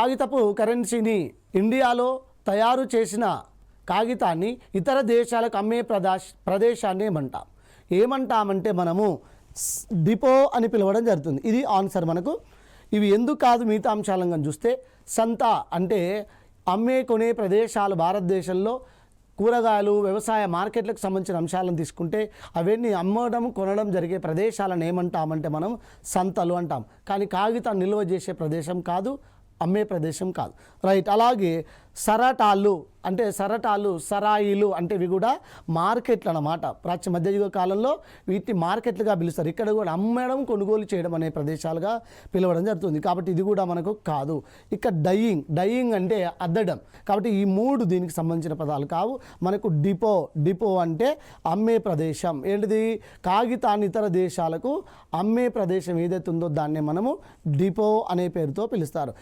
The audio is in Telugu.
కాగితపు కరెన్సీని ఇండియాలో తయారు చేసిన కాగితాన్ని ఇతర దేశాలకు అమ్మే ప్రదేశాన్ని ఏమంటామంటే మనము డిపో అని పిలవడం జరుగుతుంది. ఇది ఆన్సర్ మనకు. ఇవి ఎందుకు కాదు మిగతా అంశాలను చూస్తే సంత అంటే అమ్మే కొనే ప్రదేశాలు భారతదేశంలో కూరగాయలు వ్యవసాయ మార్కెట్లకు సంబంధించిన అంశాలను తీసుకుంటే అవన్నీ అమ్మడం కొనడం జరిగే ప్రదేశాలను ఏమంటామంటే మనం సంతలు అంటాం. కానీ కాగితాన్ని నిల్వ చేసే ప్రదేశం కాదు, అమ్మే ప్రదేశం కాదు. రైట్. అలాగే సరాటాలు అంటే సరాయిలు అంటే ఇవి కూడా మార్కెట్లు అన్నమాట. ప్రాచ్య మధ్యయుగ కాలంలో వీటిని మార్కెట్లుగా పిలుస్తారు. ఇక్కడ కూడా అమ్మడం కొనుగోలు చేయడం అనే ప్రదేశాలుగా పిలవడం జరుగుతుంది. కాబట్టి ఇది కూడా మనకు కాదు. ఇక డయింగ్ అంటే అద్దడం. కాబట్టి ఈ మూడు దీనికి సంబంధించిన పదాలు కావు. మనకు డిపో అంటే అమ్మే ప్రదేశం. ఏంటిది? కాగితాన్ని ఇతర దేశాలకు అమ్మే ప్రదేశం ఏదైతే ఉందో దాన్ని మనము డిపో అనే పేరుతో పిలుస్తారు.